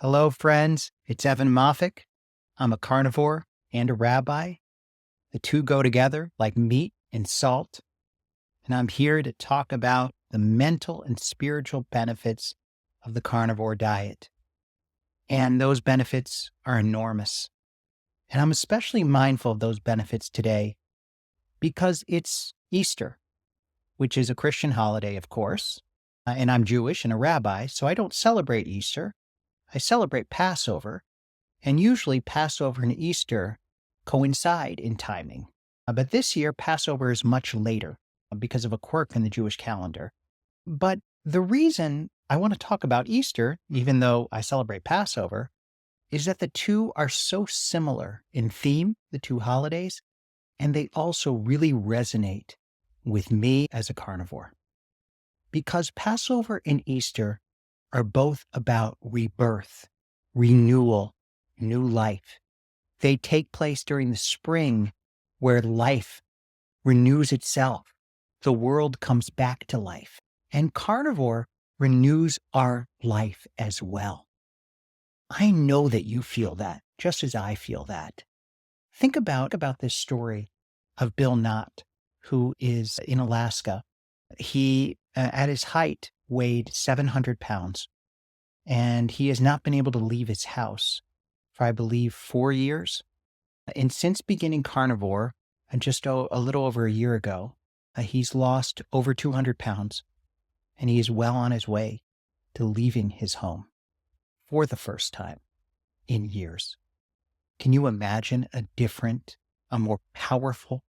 Hello, friends. It's Evan Moffick. I'm a carnivore and a rabbi. The two go together like meat and salt. And I'm here to talk about the mental and spiritual benefits of the carnivore diet. And those benefits are enormous. And I'm especially mindful of those benefits today because it's Easter, which is a Christian holiday, of course. And I'm Jewish and a rabbi, so I don't celebrate Easter. I celebrate Passover, and usually Passover and Easter coincide in timing. But this year, Passover is much later because of a quirk in the Jewish calendar. But the reason I want to talk about Easter, even though I celebrate Passover, is that the two are so similar in theme, the two holidays, and they also really resonate with me as a carnivore. Because Passover and Easter are both about rebirth, renewal, new life. They take place during the spring where life renews itself. The world comes back to life. And carnivore renews our life as well. I know that you feel that, just as I feel that. Think about this story of Bill Knott, who is in Alaska. He, at his height, weighed 700 pounds. And he has not been able to leave his house for, I believe, 4 years. And since beginning carnivore, just a little over a year ago, he's lost over 200 pounds, and he is well on his way to leaving his home for the first time in years. Can you imagine a different, a more powerful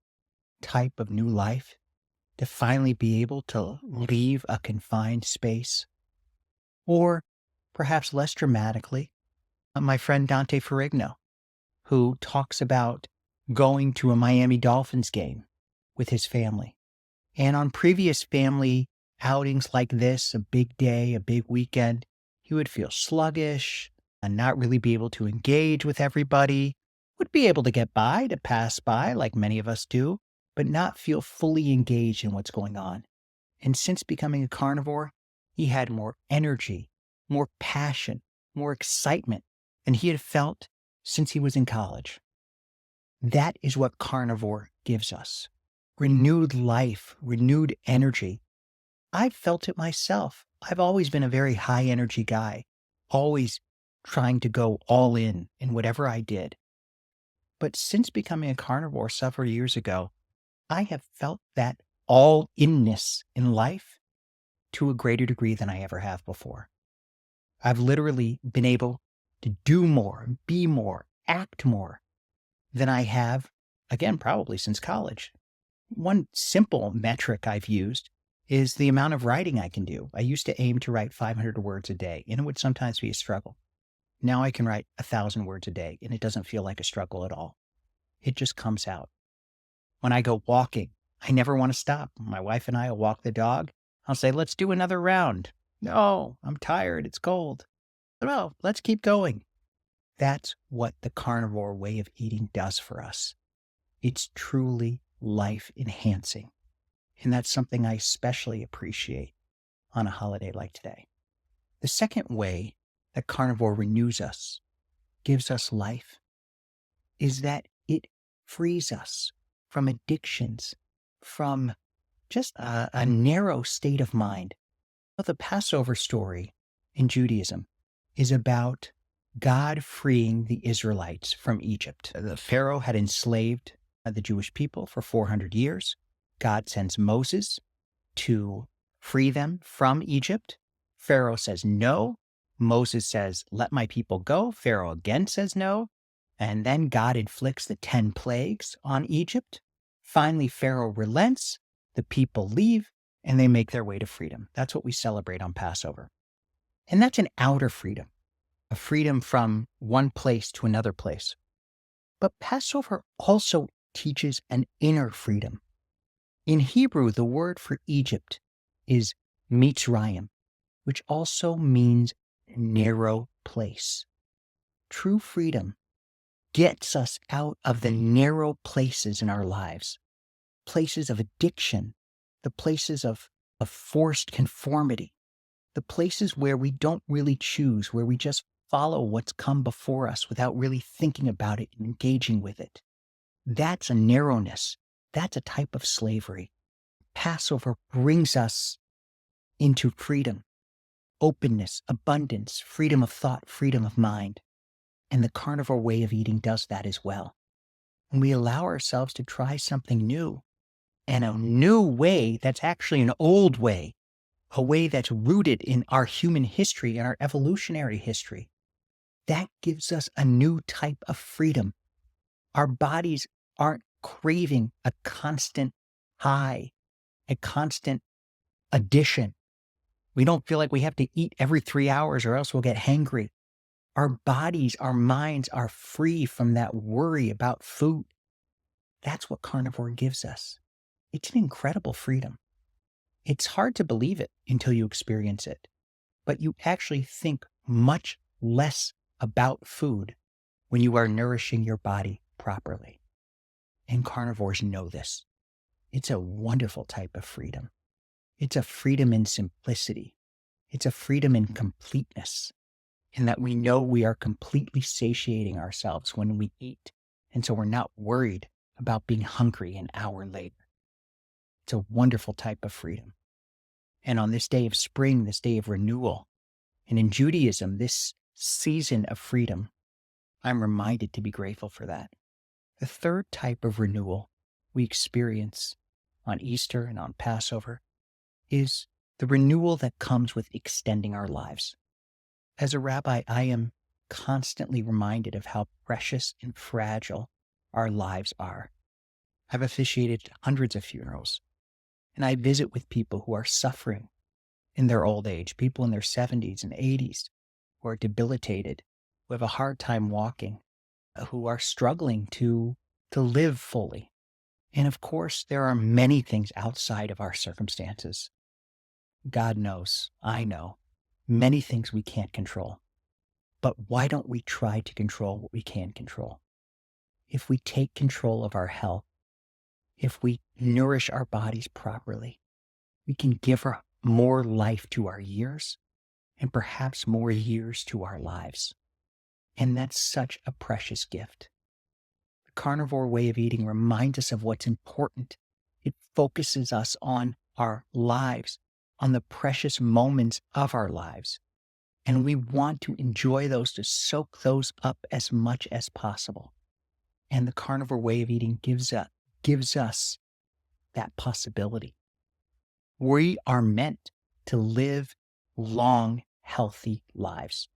type of new life to finally be able to leave a confined space? Or perhaps less dramatically, my friend Dante FNO, who talks about going to a Miami Dolphins game with his family. And on previous family outings like this, a big day, a big weekend, he would feel sluggish and not really be able to engage with everybody, would be able to get by, to pass by like many of us do, but not feel fully engaged in what's going on. And since becoming a carnivore, he had more energy, more passion, more excitement than he had felt since he was in college. That is what carnivore gives us. Renewed life, renewed energy. I've felt it myself. I've always been a very high energy guy, always trying to go all in whatever I did. But since becoming a carnivore several years ago, I have felt that all-inness in life to a greater degree than I ever have before. I've literally been able to do more, be more, act more than I have, again, probably since college. One simple metric I've used is the amount of writing I can do. I used to aim to write 500 words a day, and it would sometimes be a struggle. Now I can write 1,000 words a day, and it doesn't feel like a struggle at all. It just comes out. When I go walking, I never want to stop. My wife and I will walk the dog. I'll say, let's do another round. No, I'm tired. It's cold. No, let's keep going. That's what the carnivore way of eating does for us. It's truly life enhancing. And that's something I especially appreciate on a holiday like today. The second way that carnivore renews us, gives us life, is that it frees us from addictions, from just a narrow state of mind. The Passover story in Judaism is about God freeing the Israelites from Egypt. The Pharaoh had enslaved the Jewish people for 400 years. God sends Moses to free them from Egypt. Pharaoh says no. Moses says, let my people go. Pharaoh again says no. And then God inflicts the 10 plagues on Egypt. Finally, Pharaoh relents. The people leave, and they make their way to freedom. That's what we celebrate on Passover. And that's an outer freedom, a freedom from one place to another place. But Passover also teaches an inner freedom. In Hebrew, the word for Egypt is Mitzrayim, which also means narrow place. True freedom gets us out of the narrow places in our lives, places of addiction, the places of forced conformity, the places where we don't really choose, where we just follow what's come before us without really thinking about it and engaging with it. That's a narrowness. That's a type of slavery. Passover brings us into freedom, openness, abundance, freedom of thought, freedom of mind. And the carnivore way of eating does that as well. When we allow ourselves to try something new, and a new way that's actually an old way, a way that's rooted in our human history and our evolutionary history, that gives us a new type of freedom. Our bodies aren't craving a constant high, a constant addition. We don't feel like we have to eat every 3 hours or else we'll get hangry. Our bodies, our minds are free from that worry about food. That's what carnivore gives us. It's an incredible freedom. It's hard to believe it until you experience it, but you actually think much less about food when you are nourishing your body properly. And carnivores know this. It's a wonderful type of freedom. It's a freedom in simplicity. It's a freedom in completeness, in that we know we are completely satiating ourselves when we eat, and so we're not worried about being hungry an hour later. It's a wonderful type of freedom. And on this day of spring, this day of renewal, and in Judaism, this season of freedom, I'm reminded to be grateful for that. The third type of renewal we experience on Easter and on Passover is the renewal that comes with extending our lives. As a rabbi, I am constantly reminded of how precious and fragile our lives are. I've officiated hundreds of funerals, and I visit with people who are suffering in their old age, people in their 70s and 80s who are debilitated, who have a hard time walking, who are struggling to live fully. And of course, there are many things outside of our circumstances. God knows, I know, many things we can't control. But why don't we try to control what we can control? If we take control of our health, if we nourish our bodies properly, we can give more life to our years and perhaps more years to our lives. And that's such a precious gift. The carnivore way of eating reminds us of what's important. It focuses us on our lives, on the precious moments of our lives. And we want to enjoy those, to soak those up as much as possible. And the carnivore way of eating gives us that possibility. We are meant to live long, healthy lives.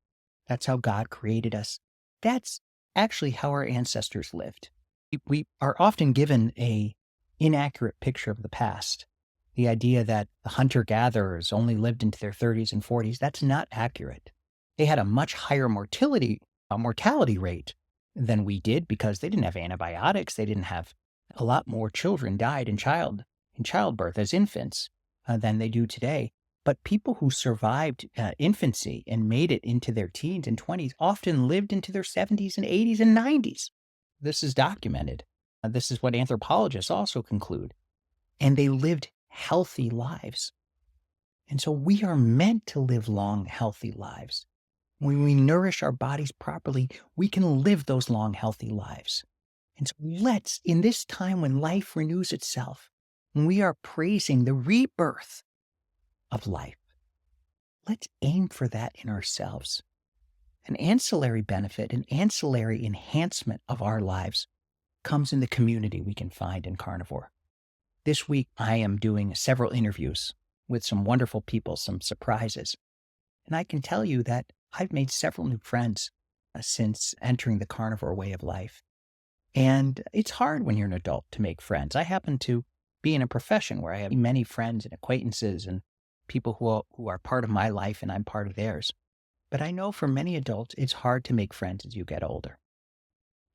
That's how God created us. That's actually how our ancestors lived. We are often given an inaccurate picture of the past. The idea that the hunter-gatherers only lived into their 30s and 40s, that's not accurate. They had a much higher mortality rate than we did because they didn't have antibiotics. They didn't have a lot more children died in childbirth as infants than they do today. But people who survived infancy and made it into their teens and 20s often lived into their 70s and 80s and 90s. This is documented. This is what anthropologists also conclude. And they lived healthy lives. And so we are meant to live long, healthy lives. When we nourish our bodies properly, we can live those long, healthy lives. And so let's, in this time when life renews itself, when we are praising the rebirth of life, let's aim for that in ourselves. An ancillary benefit, an ancillary enhancement of our lives comes in the community we can find in Carnivore. This week, I am doing several interviews with some wonderful people, some surprises. And I can tell you that I've made several new friends since entering the Carnivore way of life. And it's hard when you're an adult to make friends. I happen to be in a profession where I have many friends and acquaintances and people who are part of my life and I'm part of theirs. But I know for many adults, it's hard to make friends as you get older.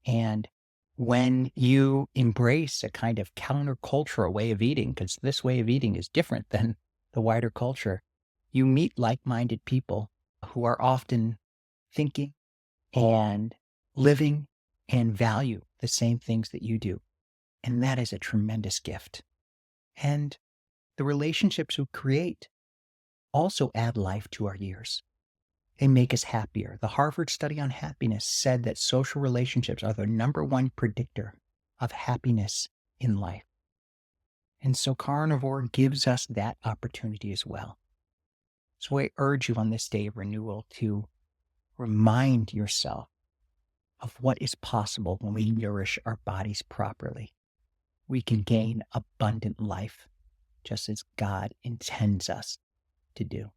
And when you embrace a kind of countercultural way of eating, because this way of eating is different than the wider culture, you meet like-minded people who are often thinking and living and value the same things that you do. And that is a tremendous gift. And the relationships we create also add life to our years. They make us happier. The Harvard study on happiness said that social relationships are the number one predictor of happiness in life. And so carnivore gives us that opportunity as well. So I urge you on this day of renewal to remind yourself of what is possible when we nourish our bodies properly. We can gain abundant life just as God intends us to do.